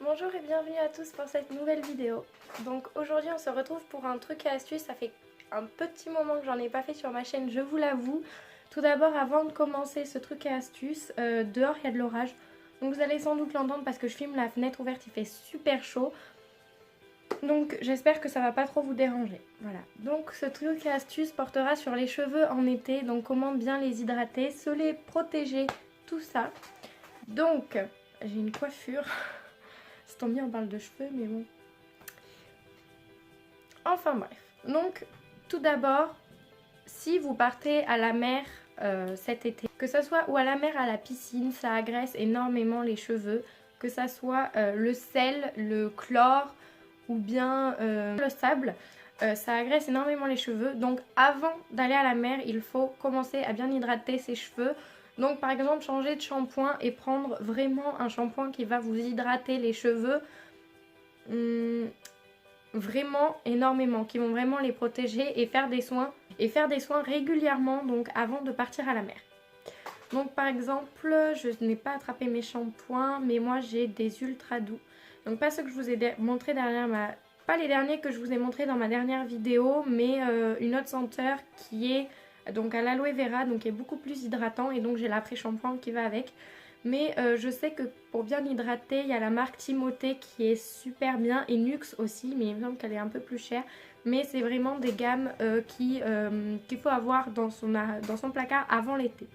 Bonjour et bienvenue à tous pour cette nouvelle vidéo. Donc aujourd'hui on se retrouve pour un truc et astuce, ça fait un petit moment que j'en ai pas fait sur ma chaîne, je vous l'avoue. Tout d'abord, avant de commencer ce truc et astuce, dehors il y a de l'orage. Donc vous allez sans doute l'entendre parce que je filme la fenêtre ouverte, il fait super chaud. Donc j'espère que ça va pas trop vous déranger. Voilà. Donc ce truc et astuce portera sur les cheveux en été, donc comment bien les hydrater, se les protéger, tout ça. Donc j'ai une coiffure. C'est tant bien, on parle de cheveux, mais bon. Enfin bref. Donc, tout d'abord, si vous partez à la mer cet été, que ce soit ou à la mer, à la piscine, ça agresse énormément les cheveux. Que ça soit le sel, le chlore ou bien le sable, ça agresse énormément les cheveux. Donc, avant d'aller à la mer, il faut commencer à bien hydrater ses cheveux. Donc par exemple changer de shampoing et prendre vraiment un shampoing qui va vous hydrater les cheveux vraiment énormément, qui vont vraiment les protéger et faire des soins régulièrement donc avant de partir à la mer. Donc par exemple je n'ai pas attrapé mes shampoings mais moi j'ai des ultra doux. Donc pas ceux que je vous ai montré pas les derniers que je vous ai montré dans ma dernière vidéo mais une autre senteur qui est donc à l'aloe vera, donc qui est beaucoup plus hydratant et donc j'ai l'après-shampoing qui va avec. Mais je sais que pour bien hydrater, il y a la marque Timothée qui est super bien et Nux aussi, mais il me semble qu'elle est un peu plus chère. Mais c'est vraiment des gammes qu'il faut avoir dans son placard avant l'été.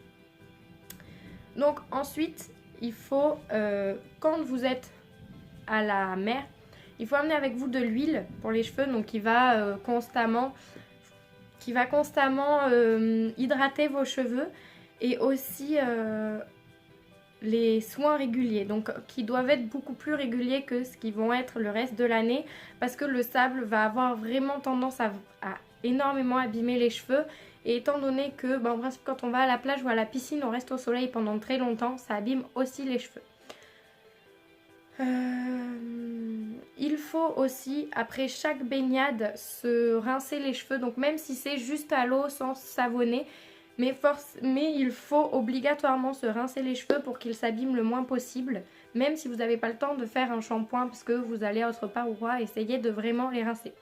Donc ensuite, il faut, quand vous êtes à la mer, il faut amener avec vous de l'huile pour les cheveux, donc qui va constamment hydrater vos cheveux et aussi les soins réguliers, donc qui doivent être beaucoup plus réguliers que ce qui vont être le reste de l'année parce que le sable va avoir vraiment tendance à énormément abîmer les cheveux et étant donné que en principe quand on va à la plage ou à la piscine on reste au soleil pendant très longtemps, ça abîme aussi les cheveux. Il faut aussi, après chaque baignade, se rincer les cheveux. Donc même si c'est juste à l'eau sans savonner, mais il faut obligatoirement se rincer les cheveux pour qu'ils s'abîment le moins possible. Même si vous n'avez pas le temps de faire un shampoing parce que vous allez autre part ou quoi, essayez de vraiment les rincer.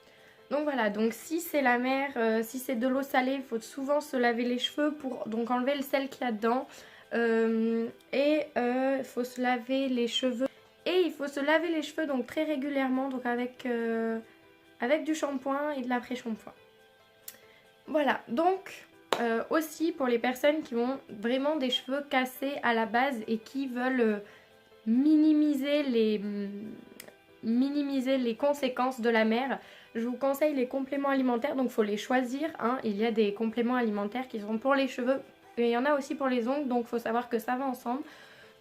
Donc voilà, donc si c'est la mer, si c'est de l'eau salée, il faut souvent se laver les cheveux pour donc enlever le sel qu'il y a dedans. Il faut se laver les cheveux. Et il faut se laver les cheveux donc très régulièrement, donc avec du shampoing et de l'après-shampoing. Voilà, donc aussi pour les personnes qui ont vraiment des cheveux cassés à la base et qui veulent minimiser les conséquences de la mer, je vous conseille les compléments alimentaires, donc il faut les choisir. Il y a des compléments alimentaires qui sont pour les cheveux et il y en a aussi pour les ongles, donc il faut savoir que ça va ensemble.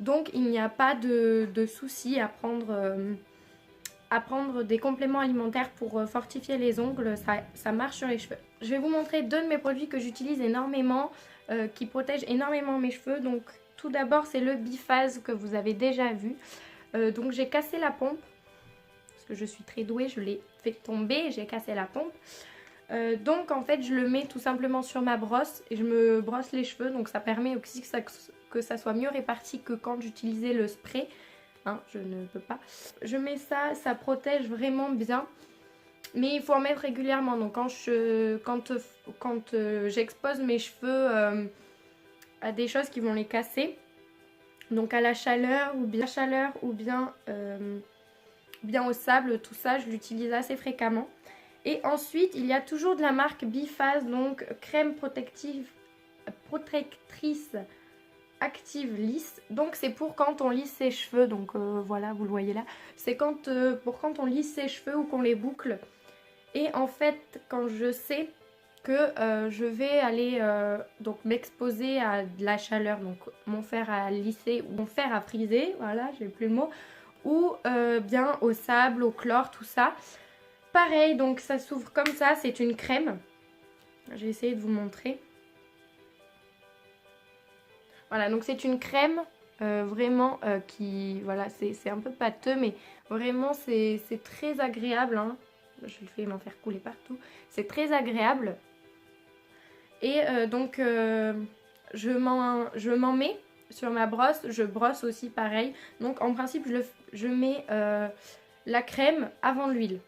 Donc il n'y a pas de souci à prendre des compléments alimentaires pour fortifier les ongles, ça marche sur les cheveux. Je vais vous montrer deux de mes produits que j'utilise énormément, qui protègent énormément mes cheveux. Donc tout d'abord c'est le biphase que vous avez déjà vu. Donc j'ai cassé la pompe, parce que je suis très douée, je l'ai fait tomber et j'ai cassé la pompe. Donc en fait je le mets tout simplement sur ma brosse et je me brosse les cheveux, donc ça permet aussi que ça soit mieux réparti que quand j'utilisais le spray. Je ne peux pas. Je mets ça, ça protège vraiment bien. Mais il faut en mettre régulièrement. Donc quand j'expose mes cheveux à des choses qui vont les casser, donc à la chaleur ou bien au sable, tout ça, je l'utilise assez fréquemment. Et ensuite, il y a toujours de la marque Biphase, donc crème protectrice active lisse. Donc c'est pour quand on lisse ses cheveux, donc voilà, vous le voyez là. C'est pour quand on lisse ses cheveux ou qu'on les boucle. Et en fait, quand je sais que je vais aller donc m'exposer à de la chaleur, donc mon fer à lisser ou mon fer à friser, voilà, j'ai plus le mot, ou bien au sable, au chlore, tout ça. Pareil, donc ça s'ouvre comme ça, c'est une crème. Je vais essayer de vous montrer. Voilà, donc c'est une crème vraiment qui, voilà, c'est un peu pâteux, mais vraiment c'est très agréable. Je le fais m'en faire couler partout. C'est très agréable. Et donc je m'en mets sur ma brosse, je brosse aussi pareil. Donc en principe, je mets la crème avant l'huile,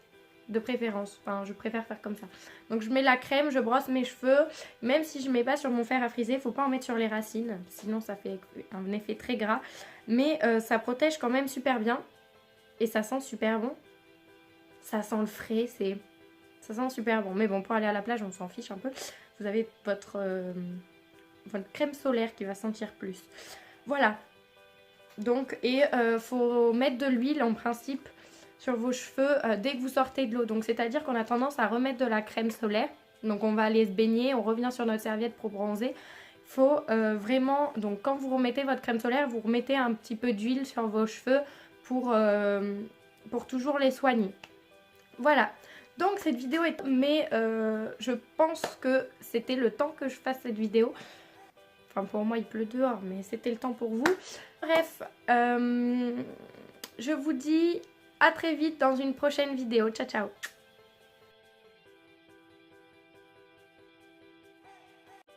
de préférence. Enfin, je préfère faire comme ça. Donc je mets la crème, je brosse mes cheveux. Même si je ne mets pas sur mon fer à friser, il ne faut pas en mettre sur les racines. Sinon, ça fait un effet très gras. Mais ça protège quand même super bien. Et ça sent super bon. Ça sent le frais, ça sent super bon. Mais bon, pour aller à la plage, on s'en fiche un peu. Vous avez votre crème solaire qui va sentir plus. Voilà. Donc, et faut mettre de l'huile en principe sur vos cheveux dès que vous sortez de l'eau. Donc, c'est-à-dire qu'on a tendance à remettre de la crème solaire. Donc, on va aller se baigner, on revient sur notre serviette pour bronzer. Faut vraiment, donc quand vous remettez votre crème solaire, vous remettez un petit peu d'huile sur vos cheveux pour toujours les soigner. Voilà. Donc cette vidéo est... Mais je pense que c'était le temps que je fasse cette vidéo. Enfin pour moi il pleut dehors, mais c'était le temps pour vous. Bref, je vous dis à très vite dans une prochaine vidéo. Ciao ciao.